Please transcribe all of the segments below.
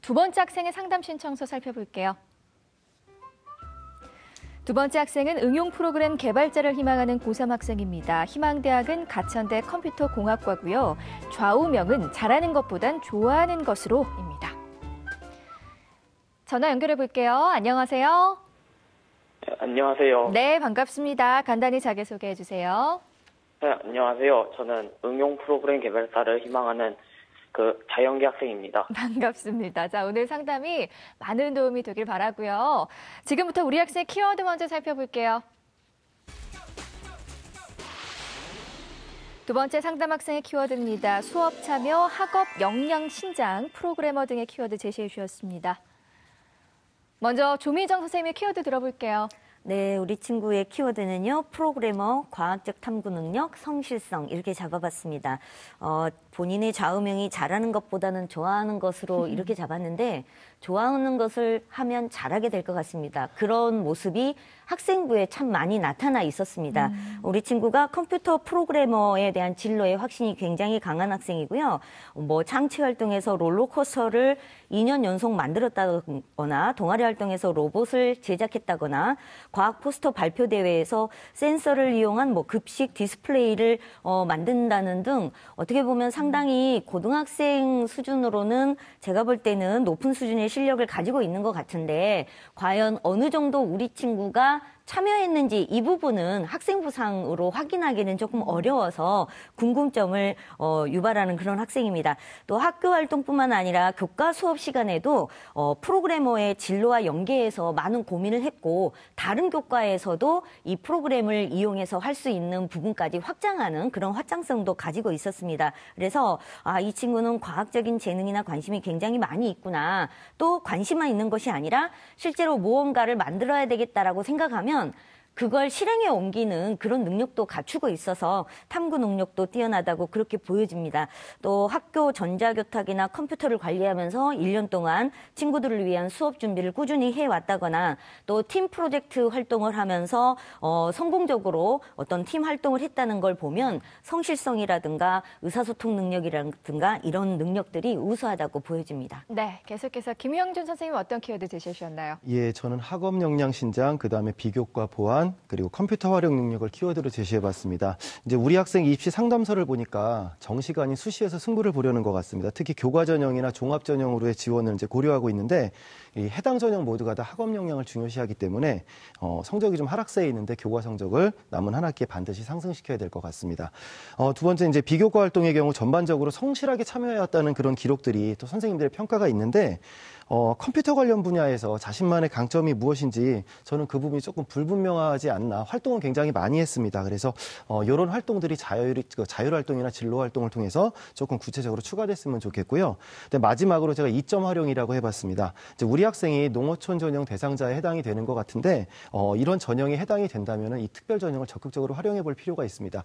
두 번째 학생의 상담 신청서 살펴볼게요. 두 번째 학생은 응용 프로그램 개발자를 희망하는 고3 학생입니다. 희망대학은 가천대 컴퓨터공학과고요. 좌우명은 잘하는 것보단 좋아하는 것으로입니다. 전화 연결해 볼게요. 안녕하세요. 네, 안녕하세요. 네, 반갑습니다. 간단히 자기소개해 주세요. 네, 안녕하세요. 저는 응용 프로그램 개발사를 희망하는 자연계 학생입니다. 반갑습니다. 자, 오늘 상담이 많은 도움이 되길 바라고요. 지금부터 우리 학생의 키워드 먼저 살펴볼게요. 두 번째 상담 학생의 키워드입니다. 수업 참여, 학업 역량 신장, 프로그래머 등의 키워드 제시해 주셨습니다. 먼저 조미정 선생님의 키워드 들어볼게요. 네, 우리 친구의 키워드는요. 프로그래머, 과학적 탐구 능력, 성실성 이렇게 잡아봤습니다. 본인의 좌우명이 잘하는 것보다는 좋아하는 것으로 이렇게 잡았는데 좋아하는 것을 하면 잘하게 될 것 같습니다. 그런 모습이 학생부에 참 많이 나타나 있었습니다. 우리 친구가 컴퓨터 프로그래머에 대한 진로의 확신이 굉장히 강한 학생이고요. 장치 활동에서 롤러코스터를 2년 연속 만들었다거나 동아리 활동에서 로봇을 제작했다거나 과학 포스터 발표 대회에서 센서를 이용한 급식 디스플레이를 만든다는 등 어떻게 보면 상당히 고등학생 수준으로는 제가 볼 때는 높은 수준의 실력을 가지고 있는 것 같은데 과연 어느 정도 우리 친구가 참여했는지 이 부분은 학생부상으로 확인하기는 조금 어려워서 궁금점을 유발하는 그런 학생입니다. 또 학교 활동뿐만 아니라 교과 수업 시간에도 프로그래머의 진로와 연계해서 많은 고민을 했고 다른 교과에서도 이 프로그램을 이용해서 할 수 있는 부분까지 확장하는 그런 확장성도 가지고 있었습니다. 그래서 이 친구는 과학적인 재능이나 관심이 굉장히 많이 있구나. 또 관심만 있는 것이 아니라 실제로 무언가를 만들어야 되겠다라고 생각하면 그걸 실행에 옮기는 그런 능력도 갖추고 있어서 탐구 능력도 뛰어나다고 그렇게 보여집니다. 또 학교 전자교탁이나 컴퓨터를 관리하면서 1년 동안 친구들을 위한 수업 준비를 꾸준히 해왔다거나 또 팀 프로젝트 활동을 하면서 성공적으로 어떤 팀 활동을 했다는 걸 보면 성실성이라든가 의사소통 능력이라든가 이런 능력들이 우수하다고 보여집니다. 네, 계속해서 김영준 선생님 어떤 키워드 제시하셨나요? 예, 저는 학업 역량 신장, 그다음에 비교과 보안, 그리고 컴퓨터 활용 능력을 키워드로 제시해봤습니다. 이제 우리 학생 입시 상담서를 보니까 정시가 아닌 수시에서 승부를 보려는 것 같습니다. 특히 교과 전형이나 종합 전형으로의 지원을 이제 고려하고 있는데 이 해당 전형 모두가 다 학업 역량을 중요시하기 때문에 성적이 좀 하락세에 있는데 교과 성적을 남은 한 학기에 반드시 상승시켜야 될 것 같습니다. 두 번째 이제 비교과 활동의 경우 전반적으로 성실하게 참여해왔다는 그런 기록들이 또 선생님들의 평가가 있는데 컴퓨터 관련 분야에서 자신만의 강점이 무엇인지 저는 그 부분이 조금 불분명하지 않나. 활동은 굉장히 많이 했습니다. 그래서 이런 활동들이 자율활동이나 진로활동을 통해서 조금 구체적으로 추가됐으면 좋겠고요. 근데 마지막으로 제가 2점 활용이라고 해봤습니다. 이제 우리 학생이 농어촌 전형 대상자에 해당이 되는 것 같은데 이런 전형에 해당이 된다면 이 특별 전형을 적극적으로 활용해 볼 필요가 있습니다.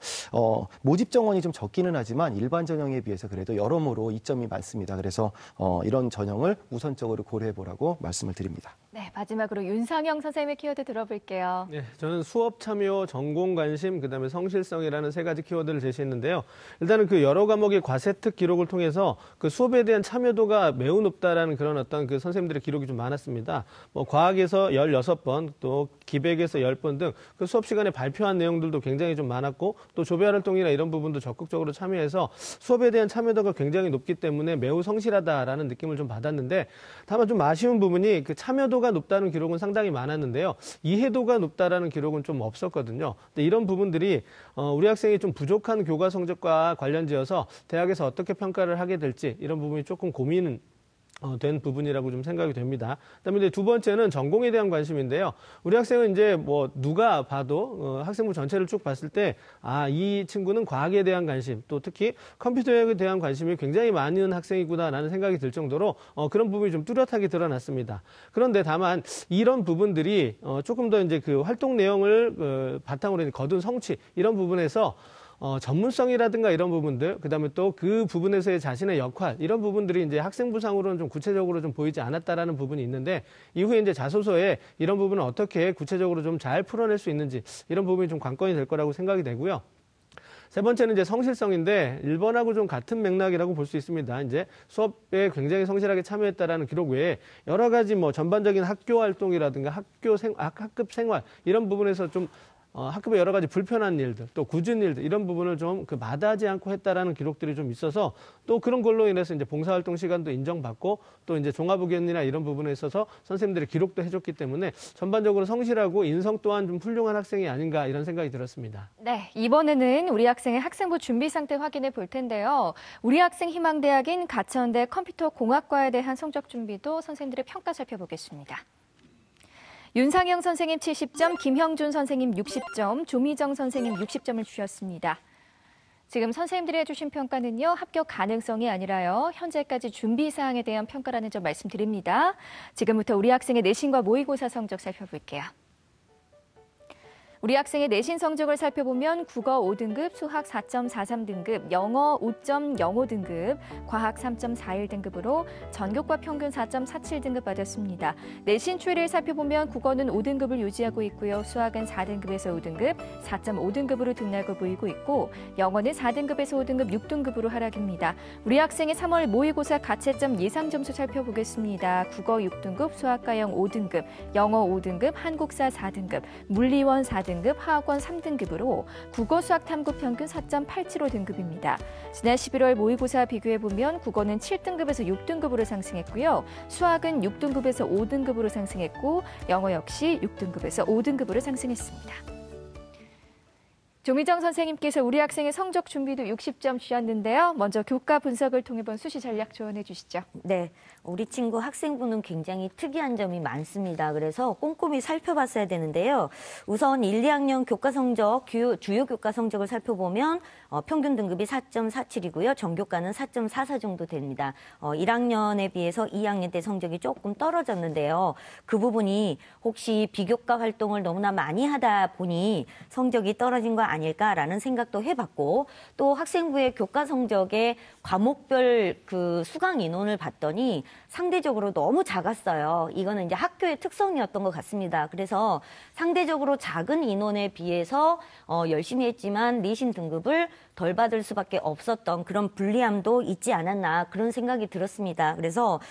모집 정원이 좀 적기는 하지만 일반 전형에 비해서 그래도 여러모로 이점이 많습니다. 그래서 이런 전형을 우선적으로 고려해보라고 말씀을 드립니다. 네, 마지막으로 윤상영 선생님의 키워드 들어볼게요. 네, 저는 수업 참여, 전공 관심, 그다음에 성실성이라는 세 가지 키워드를 제시했는데요. 일단은 그 여러 과목의 과세특 기록을 통해서 그 수업에 대한 참여도가 매우 높다라는 그런 어떤 그 선생님들의 기록이 좀 많았습니다. 과학에서 16번, 또 기백에서 10번 등 그 수업 시간에 발표한 내용들도 굉장히 좀 많았고 또 조별 활동이나 이런 부분도 적극적으로 참여해서 수업에 대한 참여도가 굉장히 높기 때문에 매우 성실하다라는 느낌을 좀 받았는데 다만 좀 아쉬운 부분이 그 참여도가 높다는 기록은 상당히 많았는데요. 이해도가 높다라는 기록은 좀 없었거든요. 근데 이런 부분들이 우리 학생이 좀 부족한 교과 성적과 관련지어서 대학에서 어떻게 평가를 하게 될지 이런 부분이 조금 고민은 된 부분이라고 좀 생각이 됩니다. 그다음에 이제 두 번째는 전공에 대한 관심인데요. 우리 학생은 이제 누가 봐도 학생부 전체를 쭉 봤을 때 이 친구는 과학에 대한 관심, 또 특히 컴퓨터에 대한 관심이 굉장히 많은 학생이구나라는 생각이 들 정도로 그런 부분이 좀 뚜렷하게 드러났습니다. 그런데 다만 이런 부분들이 조금 더 이제 그 활동 내용을 바탕으로 거둔 성취 이런 부분에서 전문성이라든가 이런 부분들, 그다음에 또 그 부분에서의 자신의 역할, 이런 부분들이 이제 학생부상으로는 좀 구체적으로 좀 보이지 않았다라는 부분이 있는데, 이후에 이제 자소서에 이런 부분을 어떻게 구체적으로 좀 잘 풀어낼 수 있는지, 이런 부분이 좀 관건이 될 거라고 생각이 되고요. 세 번째는 이제 성실성인데 1번하고 좀 같은 맥락이라고 볼 수 있습니다. 이제 수업에 굉장히 성실하게 참여했다라는 기록 외에 여러 가지 뭐 전반적인 학교 활동이라든가 학급 생활 이런 부분에서 좀 학급에 여러 가지 불편한 일들, 또 굳은 일들, 이런 부분을 좀 마다하지 않고 했다라는 기록들이 좀 있어서 또 그런 걸로 인해서 이제 봉사활동 시간도 인정받고 또 이제 종합의견이나 이런 부분에 있어서 선생님들이 기록도 해줬기 때문에 전반적으로 성실하고 인성 또한 좀 훌륭한 학생이 아닌가 이런 생각이 들었습니다. 네, 이번에는 우리 학생의 학생부 준비 상태 확인해 볼 텐데요. 우리 학생 희망대학인 가천대 컴퓨터공학과에 대한 성적 준비도 선생님들의 평가 살펴보겠습니다. 윤상영 선생님 70점, 김형준 선생님 60점, 조미정 선생님 60점을 주셨습니다. 지금 선생님들이 해주신 평가는요, 합격 가능성이 아니라요, 현재까지 준비 사항에 대한 평가라는 점 말씀드립니다. 지금부터 우리 학생의 내신과 모의고사 성적 살펴볼게요. 우리 학생의 내신 성적을 살펴보면 국어 5등급, 수학 4.43등급, 영어 5.05등급, 과학 3.41등급으로 전교과 평균 4.47등급 받았습니다. 내신 추이를 살펴보면 국어는 5등급을 유지하고 있고요. 수학은 4등급에서 5등급, 4.5등급으로 등락을 보이고 있고 영어는 4등급에서 5등급, 6등급으로 하락입니다. 우리 학생의 3월 모의고사 가채점 예상 점수 살펴보겠습니다. 국어 6등급, 수학과형 5등급, 영어 5등급, 한국사 4등급, 물리원 4등급, 화학원 3등급으로 국어 수학 탐구 평균 4.875등급입니다. 지난 11월 모의고사 비교해보면 국어는 7등급에서 6등급으로 상승했고요. 수학은 6등급에서 5등급으로 상승했고 영어 역시 6등급에서 5등급으로 상승했습니다. 조미정 선생님께서 우리 학생의 성적 준비도 60점 주셨는데요. 먼저 교과 분석을 통해 본 수시 전략 조언해 주시죠. 네, 우리 친구 학생부는 굉장히 특이한 점이 많습니다. 그래서 꼼꼼히 살펴봤어야 되는데요. 우선 1, 2학년 교과 성적, 주요 교과 성적을 살펴보면 평균 등급이 4.47이고요. 전교과는 4.44 정도 됩니다. 1학년에 비해서 2학년 때 성적이 조금 떨어졌는데요. 그 부분이 혹시 비교과 활동을 너무나 많이 하다 보니 성적이 떨어진 거 아닐까라는 생각도 해봤고, 또 학생부의 교과 성적의 과목별 그 수강 인원을 봤더니 상대적으로 너무 작았어요. 이거는 이제 학교의 특성이었던 것 같습니다. 그래서 상대적으로 작은 인원에 비해서 열심히 했지만 내신 등급을 덜 받을 수밖에 없었던 그런 불리함도 있지 않았나 그런 생각이 들었습니다. 그래서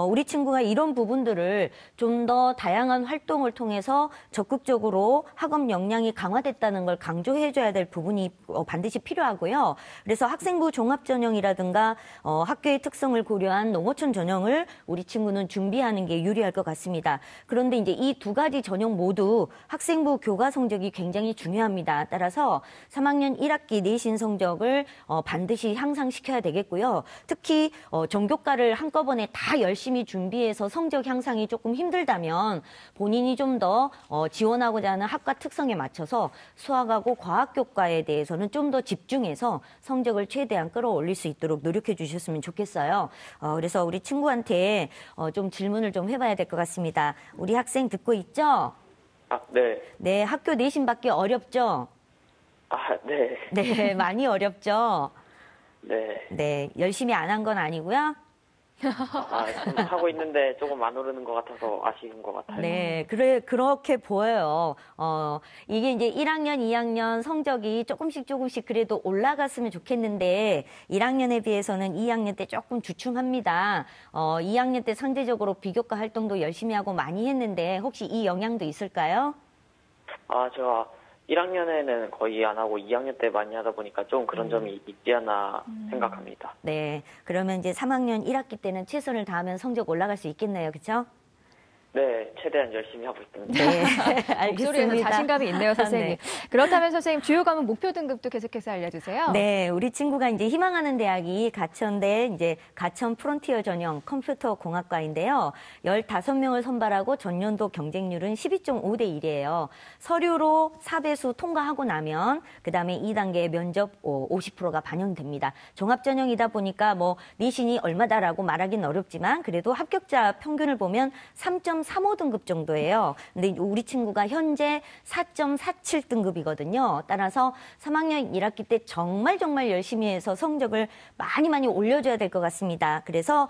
우리 친구가 이런 부분들을 좀 더 다양한 활동을 통해서 적극적으로 학업 역량이 강화됐다는 걸 강조해줘야 될 부분이 반드시 필요하고요. 그래서 학생부 종합전형이라든가 학교의 특성을 고려한 농어촌 전형을 우리 친구는 준비하는 게 유리할 것 같습니다. 그런데 이제 이 두 가지 전형 모두 학생부 교과 성적이 굉장히 중요합니다. 따라서 3학년 1학기 내신 성적을 반드시 향상시켜야 되겠고요. 특히 전교과를 한꺼번에 다 열심히 준비해서 성적 향상이 조금 힘들다면 본인이 좀 더 지원하고자 하는 학과 특성에 맞춰서 수학하고 과학교과에 대해서는 좀 더 집중해서 성적을 최대한 끌어올릴 수 있도록 노력해 주셨으면 좋겠어요. 그래서 우리 친구한테 좀 질문을 좀 해봐야 될 것 같습니다. 우리 학생 듣고 있죠? 아, 네. 네, 학교 내신 받기 어렵죠? 아, 네. 네, 많이 어렵죠? 네. 네, 열심히 안 한 건 아니고요. 좀 하고 있는데 조금 안 오르는 것 같아서 아쉬운 것 같아요. 네, 그렇게 보여요. 이게 이제 1학년, 2학년 성적이 조금씩 그래도 올라갔으면 좋겠는데 1학년에 비해서는 2학년 때 조금 주춤합니다. 2학년 때 상대적으로 비교과 활동도 열심히 하고 많이 했는데 혹시 이 영향도 있을까요? 제가 1학년에는 거의 안 하고 2학년 때 많이 하다 보니까 좀 그런 점이 있지 않나 생각합니다. 네, 그러면 이제 3학년 1학기 때는 최선을 다하면 성적 올라갈 수 있겠네요, 그렇죠? 네, 최대한 열심히 하고 있습니다. 네, 알겠습니다. 목소리에서 자신감이 있네요, 선생님. 네. 그렇다면 선생님, 주요 과목 목표 등급도 계속해서 알려주세요. 네, 우리 친구가 이제 희망하는 대학이 가천대 이제 가천 프론티어 전형 컴퓨터 공학과인데요. 15명을 선발하고 전년도 경쟁률은 12.5대 1이에요. 서류로 4배수 통과하고 나면 그다음에 2단계 면접 50%가 반영됩니다. 종합 전형이다 보니까 뭐 내신이 얼마다라고 말하기는 어렵지만 그래도 합격자 평균을 보면 3.35등급 정도예요. 근데 우리 친구가 현재 4.47등급이거든요. 따라서 3학년 1학기 때 정말 열심히 해서 성적을 많이 올려줘야 될 것 같습니다. 그래서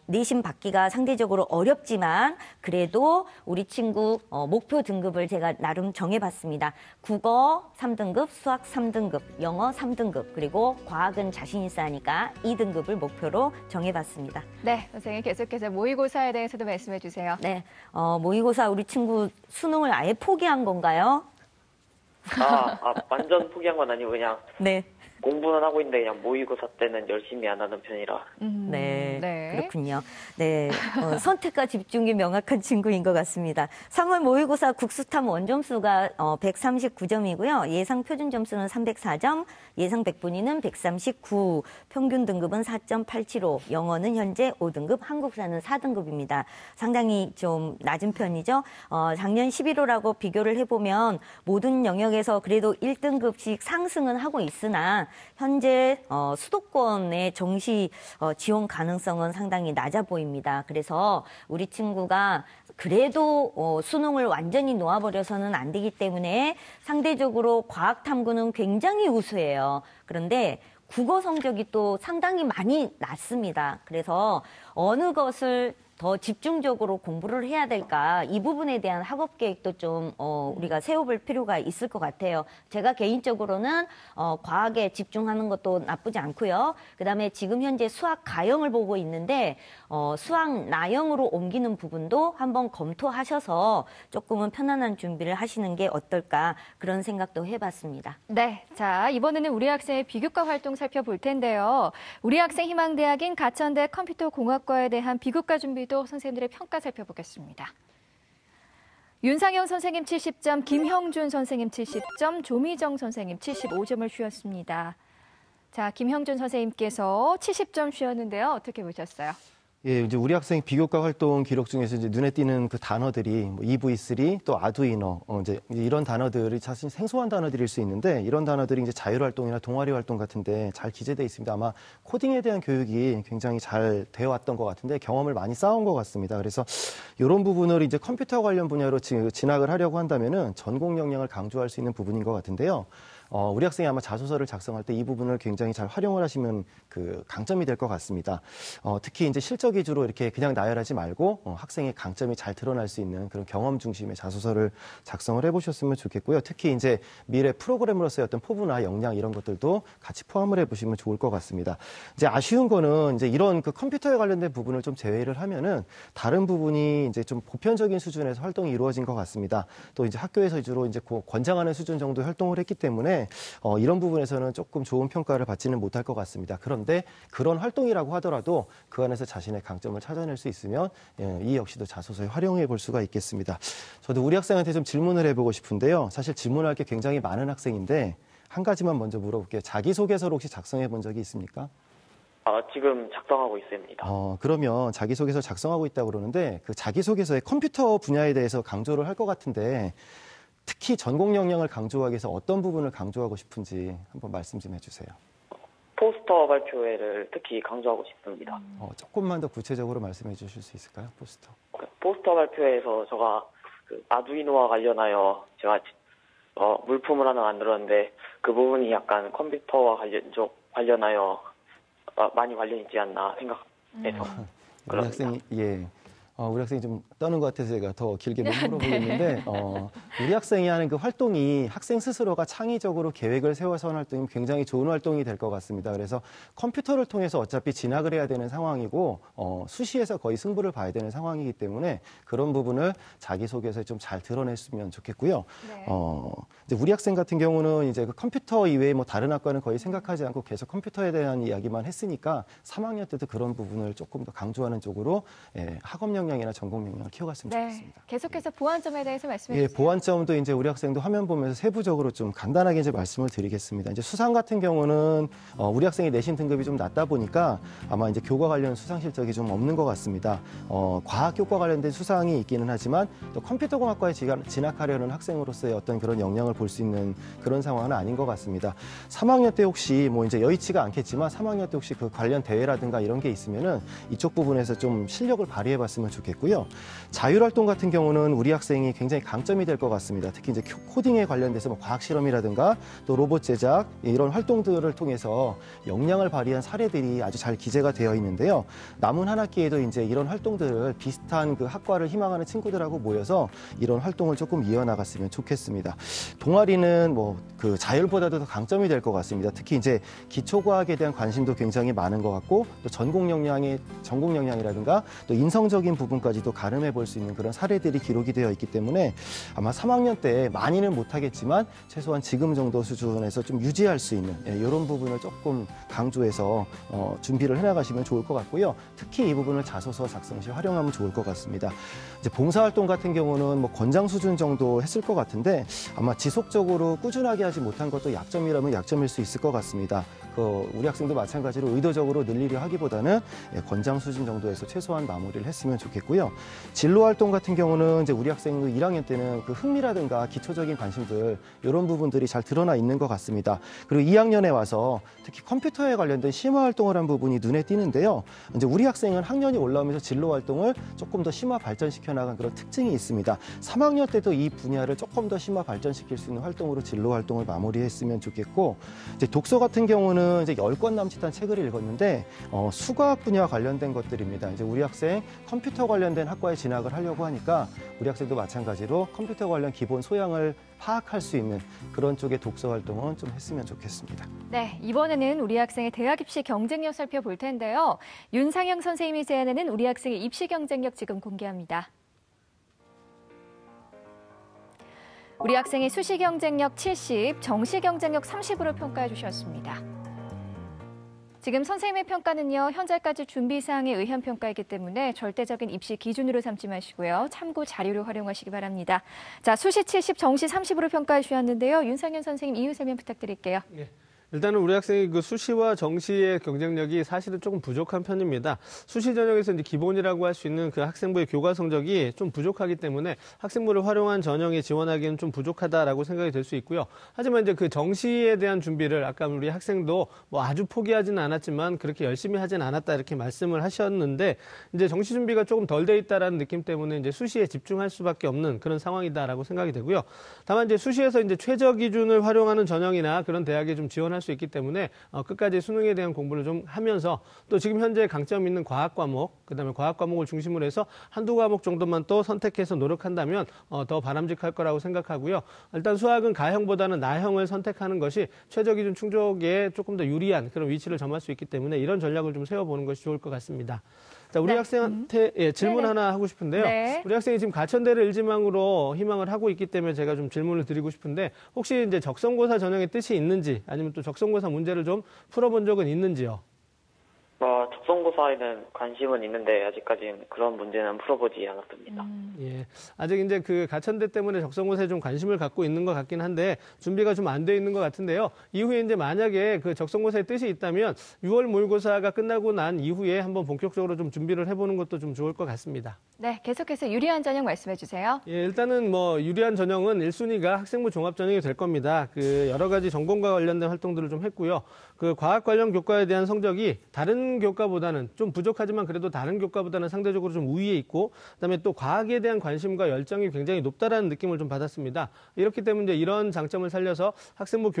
내신 받기가 상대적으로 어렵지만 그래도 우리 친구 목표 등급을 제가 나름 정해봤습니다. 국어 3등급, 수학 3등급, 영어 3등급, 그리고 과학은 자신 있어 하니까 2등급을 목표로 정해봤습니다. 네, 선생님 계속해서 모의고사에 대해서도 말씀해 주세요. 네, 모의고사 우리 친구 수능을 아예 포기한 건가요? 완전 포기한 건 아니고 그냥 네. 공부는 하고 있는데 그냥 모의고사 때는 열심히 안 하는 편이라. 네, 네. 그렇군요. 네, 선택과 집중이 명확한 친구인 것 같습니다. 3월 모의고사 국수탐 원점수가 139점이고요. 예상 표준 점수는 304점, 예상 100분위는 139, 평균 등급은 4.875, 영어는 현재 5등급, 한국사는 4등급입니다. 상당히 좀 낮은 편이죠. 작년 11월하고 비교를 해보면 모든 영역에서 그래도 1등급씩 상승은 하고 있으나 현재 수도권의 정시 지원 가능성은 상당히 낮아 보입니다. 그래서 우리 친구가 그래도 수능을 완전히 놓아버려서는 안 되기 때문에 상대적으로 과학 탐구는 굉장히 우수해요. 그런데 국어 성적이 또 상당히 많이 낮습니다. 그래서 어느 것을 더 집중적으로 공부를 해야 될까, 이 부분에 대한 학업 계획도 좀 우리가 세워볼 필요가 있을 것 같아요. 제가 개인적으로는 과학에 집중하는 것도 나쁘지 않고요. 그다음에 지금 현재 수학 가형을 보고 있는데 수학 나형으로 옮기는 부분도 한번 검토하셔서 조금은 편안한 준비를 하시는 게 어떨까, 그런 생각도 해봤습니다. 네, 자 이번에는 우리 학생의 비교과 활동 살펴볼 텐데요. 우리 학생 희망대학인 가천대 컴퓨터공학과에 대한 비교과 준비도 선생님들의 평가 살펴보겠습니다. 윤상영 선생님 70점, 김형준 선생님 70점, 조미정 선생님 75점을 주셨습니다. 자, 김형준 선생님께서 70점 주셨는데요. 어떻게 보셨어요? 예, 이제 우리 학생 비교과 활동 기록 중에서 이제 눈에 띄는 그 단어들이 뭐 EV3, 또 아두이노, 이제 이런 단어들이 사실 생소한 단어들일 수 있는데, 이런 단어들이 이제 자율활동이나 동아리 활동 같은데 잘 기재되어 있습니다. 아마 코딩에 대한 교육이 굉장히 잘 되어 왔던 것 같은데 경험을 많이 쌓은 것 같습니다. 그래서 이런 부분을 이제 컴퓨터 관련 분야로 진학을 하려고 한다면은 전공 역량을 강조할 수 있는 부분인 것 같은데요. 우리 학생이 아마 자소서를 작성할 때 이 부분을 굉장히 잘 활용을 하시면 그 강점이 될 것 같습니다. 특히 이제 실적 위주로 이렇게 그냥 나열하지 말고 학생의 강점이 잘 드러날 수 있는 그런 경험 중심의 자소서를 작성을 해보셨으면 좋겠고요. 특히 이제 미래 프로그래머로서의 어떤 포부나 역량 이런 것들도 같이 포함을 해보시면 좋을 것 같습니다. 이제 아쉬운 거는 이제 이런 그 컴퓨터에 관련된 부분을 좀 제외를 하면은 다른 부분이 이제 좀 보편적인 수준에서 활동이 이루어진 것 같습니다. 또 이제 학교에서 위주로 이제 권장하는 수준 정도 활동을 했기 때문에 이런 부분에서는 조금 좋은 평가를 받지는 못할 것 같습니다. 그런데 그런 활동이라고 하더라도 그 안에서 자신의 강점을 찾아낼 수 있으면 이 역시도 자소서에 활용해 볼 수가 있겠습니다. 저도 우리 학생한테 좀 질문을 해보고 싶은데요. 사실 질문할 게 굉장히 많은 학생인데 한 가지만 먼저 물어볼게요. 자기소개서를 혹시 작성해 본 적이 있습니까? 지금 작성하고 있습니다. 그러면 자기소개서 작성하고 있다고 그러는데 그 자기소개서에 컴퓨터 분야에 대해서 강조를 할 것 같은데 특히 전공 역량을 강조하기 위해서 어떤 부분을 강조하고 싶은지 한번 말씀 좀 해주세요. 포스터 발표회를 특히 강조하고 싶습니다. 조금만 더 구체적으로 말씀해 주실 수 있을까요? 포스터 발표회에서 제가 그 아두이노와 관련하여 제가 물품을 하나 만들었는데 그 부분이 약간 컴퓨터와 관련하여 많이 관련 있지 않나 생각해서 우리 학생이 우리 학생이 좀 떠는 것 같아서 제가 더 길게 못 물어보겠는데 우리 학생이 하는 그 활동이 학생 스스로가 창의적으로 계획을 세워서 하는 활동이 굉장히 좋은 활동이 될 것 같습니다. 그래서 컴퓨터를 통해서 어차피 진학을 해야 되는 상황이고 수시에서 거의 승부를 봐야 되는 상황이기 때문에 그런 부분을 자기소개서에 좀 잘 드러냈으면 좋겠고요. 네. 이제 우리 학생 같은 경우는 이제 그 컴퓨터 이외에 뭐 다른 학과는 거의 생각하지 않고 계속 컴퓨터에 대한 이야기만 했으니까 3학년 때도 그런 부분을 조금 더 강조하는 쪽으로 학업 역량이나 전공 역량을 키워갔으면 좋겠습니다. 계속해서 보완점에 대해서 말씀해 주세요. 보완점도 이제 우리 학생도 화면 보면서 세부적으로 좀 간단하게 이제 말씀을 드리겠습니다. 이제 수상 같은 경우는 우리 학생이 내신 등급이 좀 낮다 보니까 아마 이제 교과 관련 수상 실적이 좀 없는 것 같습니다. 과학 교과 관련된 수상이 있기는 하지만 또 컴퓨터공학과에 진학하려는 학생으로서의 어떤 그런 역량을 볼 수 있는 그런 상황은 아닌 것 같습니다. 3학년 때 혹시 뭐 이제 여의치가 않겠지만 3학년 때 혹시 그 관련 대회라든가 이런 게 있으면은 이쪽 부분에서 좀 실력을 발휘해봤으면 좋겠고요. 자율활동 같은 경우는 우리 학생이 굉장히 강점이 될 것 같습니다. 특히 이제 코딩에 관련돼서 뭐 과학 실험이라든가 또 로봇 제작 이런 활동들을 통해서 역량을 발휘한 사례들이 아주 잘 기재가 되어 있는데요. 남은 한 학기에도 이제 이런 활동들을 비슷한 그 학과를 희망하는 친구들하고 모여서 이런 활동을 조금 이어나갔으면 좋겠습니다. 동아리는 뭐 그 자율보다도 더 강점이 될 것 같습니다. 특히 이제 기초과학에 대한 관심도 굉장히 많은 것 같고 또 전공 역량이라든가 또 인성적인 부분까지도 가름해 볼 수 있는 그런 사례들이 기록이 되어 있기 때문에 아마 3학년 때 많이는 못하겠지만 최소한 지금 정도 수준에서 좀 유지할 수 있는 이런 부분을 조금 강조해서 준비를 해나가시면 좋을 것 같고요. 특히 이 부분을 자소서 작성 시 활용하면 좋을 것 같습니다. 이제 봉사활동 같은 경우는 뭐 권장 수준 정도 했을 것 같은데 아마 지속적으로 꾸준하게 하지 못한 것도 약점이라면 약점일 수 있을 것 같습니다. 우리 학생도 마찬가지로 의도적으로 늘리려 하기보다는 권장 수준 정도에서 최소한 마무리를 했으면 좋겠고요. 진로 활동 같은 경우는 이제 우리 학생도 1학년 때는 그 흥미라든가 기초적인 관심들 이런 부분들이 잘 드러나 있는 것 같습니다. 그리고 2학년에 와서 특히 컴퓨터에 관련된 심화 활동을 한 부분이 눈에 띄는데요. 이제 우리 학생은 학년이 올라오면서 진로 활동을 조금 더 심화 발전시켜 나간 그런 특징이 있습니다. 3학년 때도 이 분야를 조금 더 심화 발전시킬 수 있는 활동으로 진로 활동을 마무리했으면 좋겠고, 이제 독서 같은 경우는 이제 10권 남짓한 책을 읽었는데 수과학 분야와 관련된 것들입니다. 이제 우리 학생 컴퓨터 관련된 학과에 진학을 하려고 하니까 우리 학생도 마찬가지로 컴퓨터 관련 기본 소양을 파악할 수 있는 그런 쪽의 독서 활동은 좀 했으면 좋겠습니다. 네, 이번에는 우리 학생의 대학 입시 경쟁력 살펴볼 텐데요. 윤상영 선생님이 제안하는 우리 학생의 입시 경쟁력 지금 공개합니다. 우리 학생의 수시 경쟁력 70, 정시 경쟁력 30으로 평가해 주셨습니다. 지금 선생님의 평가는요, 현재까지 준비사항에 의한 평가이기 때문에 절대적인 입시 기준으로 삼지 마시고요. 참고 자료로 활용하시기 바랍니다. 자, 수시 70, 정시 30으로 평가해 주셨는데요. 윤상현 선생님 이유 설명 부탁드릴게요. 네. 일단은 우리 학생이 그 수시와 정시의 경쟁력이 사실은 조금 부족한 편입니다. 수시 전형에서 이제 기본이라고 할 수 있는 그 학생부의 교과 성적이 좀 부족하기 때문에 학생부를 활용한 전형에 지원하기는 좀 부족하다라고 생각이 될 수 있고요. 하지만 이제 그 정시에 대한 준비를 아까 우리 학생도 뭐 아주 포기하지는 않았지만 그렇게 열심히 하진 않았다 이렇게 말씀을 하셨는데 이제 정시 준비가 조금 덜 돼 있다라는 느낌 때문에 이제 수시에 집중할 수밖에 없는 그런 상황이다라고 생각이 되고요. 다만 이제 수시에서 이제 최저 기준을 활용하는 전형이나 그런 대학에 좀 지원할 수 있기 때문에 끝까지 수능에 대한 공부를 좀 하면서 또 지금 현재 강점 있는 과학 과목, 그다음에 과학 과목을 중심으로 해서 한두 과목 정도만 또 선택해서 노력한다면 더 바람직할 거라고 생각하고요. 일단 수학은 가형보다는 나형을 선택하는 것이 최저 기준 충족에 조금 더 유리한 그런 위치를 점할 수 있기 때문에 이런 전략을 좀 세워보는 것이 좋을 것 같습니다. 자, 우리 학생한테 질문 하나 하고 싶은데요. 네. 우리 학생이 지금 가천대를 일지망으로 희망을 하고 있기 때문에 제가 좀 질문을 드리고 싶은데 혹시 이제 적성고사 전형의 뜻이 있는지 아니면 또 적성고사 문제를 좀 풀어본 적은 있는지요? 적성고사에는 관심은 있는데 아직까지는 그런 문제는 풀어보지 않았습니다. 예, 아직 이제 그 가천대 때문에 적성고사에 좀 관심을 갖고 있는 것 같긴 한데 준비가 좀 안 돼 있는 것 같은데요. 이후에 이제 만약에 그 적성고사의 뜻이 있다면 6월 모의고사가 끝나고 난 이후에 한번 본격적으로 좀 준비를 해보는 것도 좀 좋을 것 같습니다. 네, 계속해서 유리한 전형 말씀해 주세요. 예, 일단은 뭐 유리한 전형은 1순위가 학생부 종합 전형이 될 겁니다. 그 여러 가지 전공과 관련된 활동들을 좀 했고요. 그 과학 관련 교과에 대한 성적이 다른 교과보다는 좀 부족하지만 그래도 다른 교과보다는 상대적으로 좀 우위에 있고 그다음에 또 과학에 대한 관심과 열정이 굉장히 높다라는 느낌을 좀 받았습니다. 이렇기 때문에 이제 이런 장점을 살려서 학생부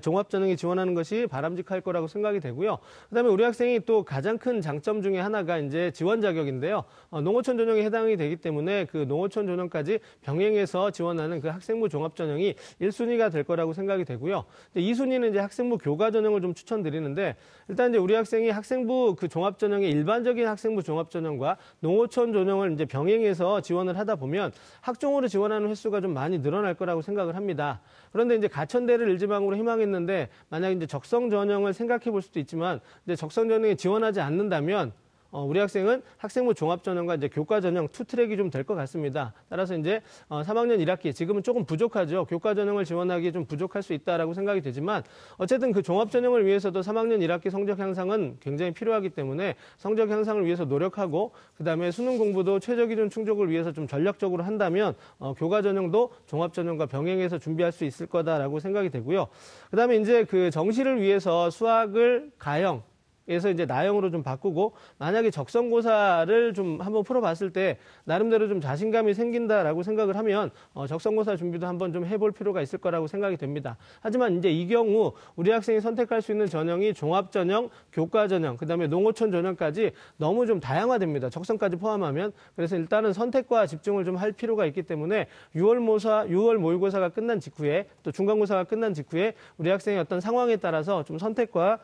종합 전형에 지원하는 것이 바람직할 거라고 생각이 되고요. 그다음에 우리 학생이 또 가장 큰 장점 중에 하나가 이제 지원 자격인데요. 농어촌 전형에 해당이 되기 때문에 그 농어촌 전형까지 병행해서 지원하는 그 학생부 종합 전형이 1순위가 될 거라고 생각이 되고요. 2순위는 이제 학생부 교과 전형을 좀 추천드리는데 일단 이제 우리 학생이 학생부 그 종합 전형의 일반적인 학생부 종합 전형과 농어촌 전형을 이제 병행해서 지원을 하다 보면 학종으로 지원하는 횟수가 좀 많이 늘어날 거라고 생각을 합니다. 그런데 이제 가천대를 일지망으로 희망했는데 만약 이제 적성 전형을 생각해 볼 수도 있지만 이제 적성 전형에 지원하지 않는다면 우리 학생은 학생부 종합 전형과 이제 교과 전형 투 트랙이 좀 될 것 같습니다. 따라서 이제 3학년 1학기 지금은 조금 부족하죠. 교과 전형을 지원하기에 좀 부족할 수 있다라고 생각이 되지만 어쨌든 그 종합 전형을 위해서도 3학년 1학기 성적 향상은 굉장히 필요하기 때문에 성적 향상을 위해서 노력하고 그다음에 수능 공부도 최저 기준 충족을 위해서 좀 전략적으로 한다면 교과 전형도 종합 전형과 병행해서 준비할 수 있을 거다라고 생각이 되고요. 그다음에 이제 그 정시를 위해서 수학을 가형 에서 이제 나형으로 좀 바꾸고 만약에 적성고사를 좀 한번 풀어봤을 때 나름대로 좀 자신감이 생긴다라고 생각을 하면 적성고사 준비도 한번 좀 해볼 필요가 있을 거라고 생각이 됩니다. 하지만 이제 이 경우 우리 학생이 선택할 수 있는 전형이 종합전형, 교과전형, 그다음에 농어촌 전형까지 너무 좀 다양화됩니다. 적성까지 포함하면. 그래서 일단은 선택과 집중을 좀 할 필요가 있기 때문에 6월 모의고사가 끝난 직후에 또 중간고사가 끝난 직후에 우리 학생의 어떤 상황에 따라서 좀 선택과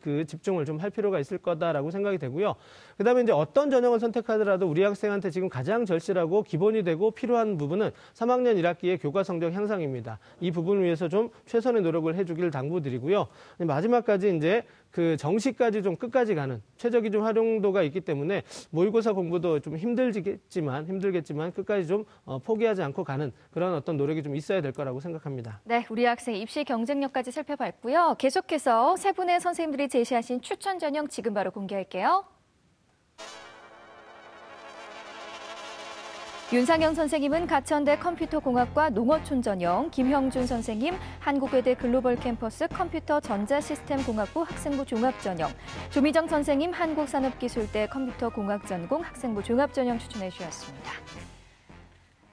그 집중을 좀 할 필요가 있을 거다라고 생각이 되고요. 그다음에 이제 어떤 전형을 선택하더라도 우리 학생한테 지금 가장 절실하고 기본이 되고 필요한 부분은 3학년 1학기의 교과 성적 향상입니다. 이 부분을 위해서 좀 최선의 노력을 해주길 당부드리고요. 마지막까지 이제 그 정시까지 좀 끝까지 가는 최저 기준 활용도가 있기 때문에 모의고사 공부도 좀 힘들겠지만 끝까지 좀 포기하지 않고 가는 그런 어떤 노력이 좀 있어야 될 거라고 생각합니다. 네, 우리 학생 입시 경쟁력까지 살펴봤고요. 계속해서 세 분의 선생님들이 제시하신 추천 전형 지금 바로 공개할게요. 윤상영 선생님은 가천대 컴퓨터공학과 농어촌 전형, 김형준 선생님 한국외대 글로벌 캠퍼스 컴퓨터 전자시스템공학부 학생부 종합전형, 조미정 선생님 한국산업기술대 컴퓨터공학 전공 학생부 종합전형 추천해 주셨습니다.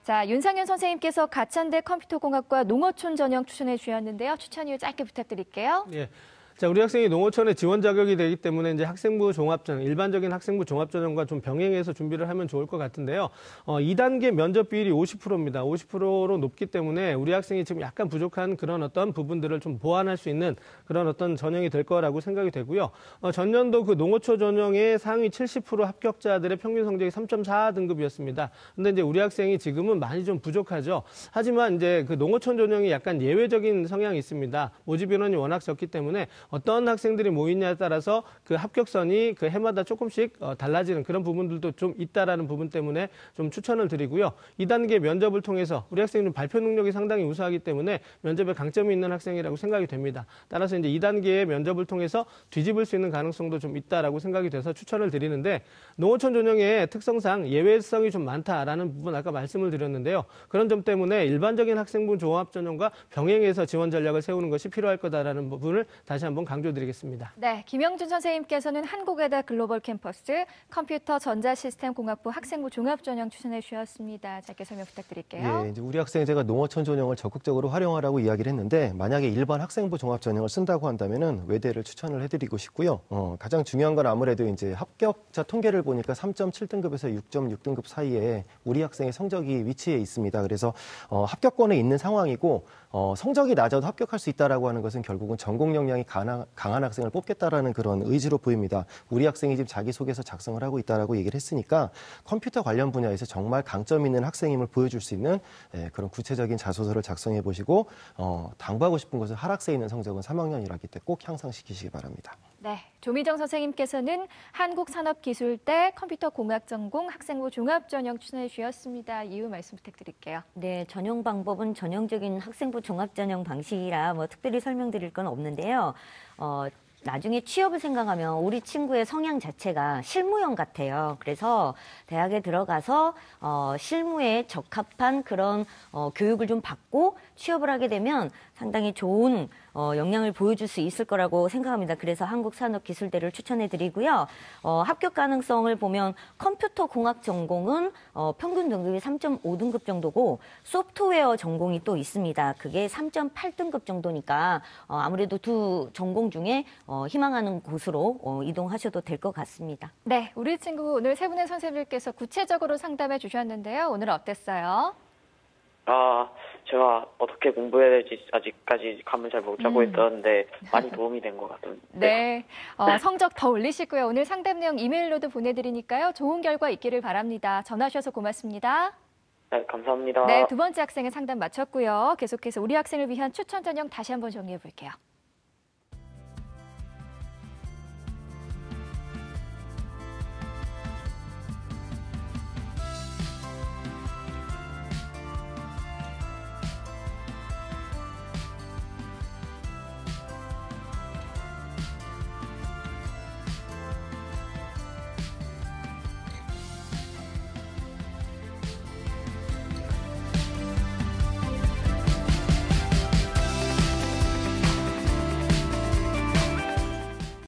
자, 윤상현 선생님께서 가천대 컴퓨터공학과 농어촌 전형 추천해 주셨는데요. 추천 이유 짧게 부탁드릴게요. 예. 자, 우리 학생이 농어촌에 지원 자격이 되기 때문에 이제 학생부 종합전형, 일반적인 학생부 종합전형과 좀 병행해서 준비를 하면 좋을 것 같은데요. 2단계 면접 비율이 50%입니다. 50%로 높기 때문에 우리 학생이 지금 약간 부족한 그런 어떤 부분들을 좀 보완할 수 있는 그런 어떤 전형이 될 거라고 생각이 되고요. 전년도 그 농어촌 전형의 상위 70% 합격자들의 평균 성적이 3.4등급이었습니다. 근데 이제 우리 학생이 지금은 많이 좀 부족하죠. 하지만 이제 그 농어촌 전형이 약간 예외적인 성향이 있습니다. 모집 인원이 워낙 적기 때문에 어떤 학생들이 모이냐에 따라서 그 합격선이 그 해마다 조금씩 달라지는 그런 부분들도 좀 있다라는 부분 때문에 좀 추천을 드리고요. 2단계 면접을 통해서 우리 학생은 발표 능력이 상당히 우수하기 때문에 면접에 강점이 있는 학생이라고 생각이 됩니다. 따라서 이제 2단계의 면접을 통해서 뒤집을 수 있는 가능성도 좀 있다라고 생각이 돼서 추천을 드리는데 농어촌 전형의 특성상 예외성이 좀 많다라는 부분 아까 말씀을 드렸는데요. 그런 점 때문에 일반적인 학생부 종합 전형과 병행해서 지원 전략을 세우는 것이 필요할 거다라는 부분을 다시 한번 강조드리겠습니다. 네, 김영준 선생님께서는 한국외대 글로벌 캠퍼스 컴퓨터 전자시스템 공학부 학생부 종합전형 추천해 주셨습니다. 짧게 설명 부탁드릴게요. 예, 이제 우리 학생제가 농어촌 전형을 적극적으로 활용하라고 이야기를 했는데 만약에 일반 학생부 종합전형을 쓴다고 한다면은 외대를 추천을 해드리고 싶고요. 가장 중요한 건 아무래도 이제 합격자 통계를 보니까 3.7등급에서 6.6등급 사이에 우리 학생의 성적이 위치해 있습니다. 그래서 합격권에 있는 상황이고 성적이 낮아도 합격할 수 있다라고 하는 것은 결국은 전공 역량이 강한 학생을 뽑겠다라는 그런 의지로 보입니다. 우리 학생이 지금 자기소개서 작성을 하고 있다라고 얘기를 했으니까 컴퓨터 관련 분야에서 정말 강점 있는 학생임을 보여줄 수 있는 그런 구체적인 자소서를 작성해 보시고 당부하고 싶은 것은 하락세 있는 성적은 3학년 1학기 때 꼭 향상시키시기 바랍니다. 네, 조미정 선생님께서는 한국산업기술대 컴퓨터공학전공 학생부 종합전형 추천해 주셨습니다. 이유 말씀 부탁드릴게요. 네, 전형 방법은 전형적인 학생부 종합전형 방식이라 뭐 특별히 설명드릴 건 없는데요. 나중에 취업을 생각하면 우리 친구의 성향 자체가 실무형 같아요. 그래서 대학에 들어가서 실무에 적합한 그런 교육을 좀 받고 취업을 하게 되면 상당히 좋은 역량을 보여줄 수 있을 거라고 생각합니다. 그래서 한국산업기술대를 추천해드리고요. 합격 가능성을 보면 컴퓨터공학 전공은 평균 등급이 3.5등급 정도고 소프트웨어 전공이 또 있습니다. 그게 3.8등급 정도니까 아무래도 두 전공 중에 희망하는 곳으로 이동하셔도 될 것 같습니다. 네, 우리 친구 오늘 세 분의 선생님들께서 구체적으로 상담해 주셨는데요. 오늘 어땠어요? 제가 어떻게 공부해야 될지 아직까지 감을 잘 못 잡고 있었는데 많이 도움이 된 것 같은데. 네, 성적 더 올리시고요. 오늘 상담 내용 이메일로도 보내드리니까요. 좋은 결과 있기를 바랍니다. 전화 주셔서 고맙습니다. 네, 감사합니다. 네, 두 번째 학생의 상담 마쳤고요. 계속해서 우리 학생을 위한 추천 전형 다시 한번 정리해 볼게요.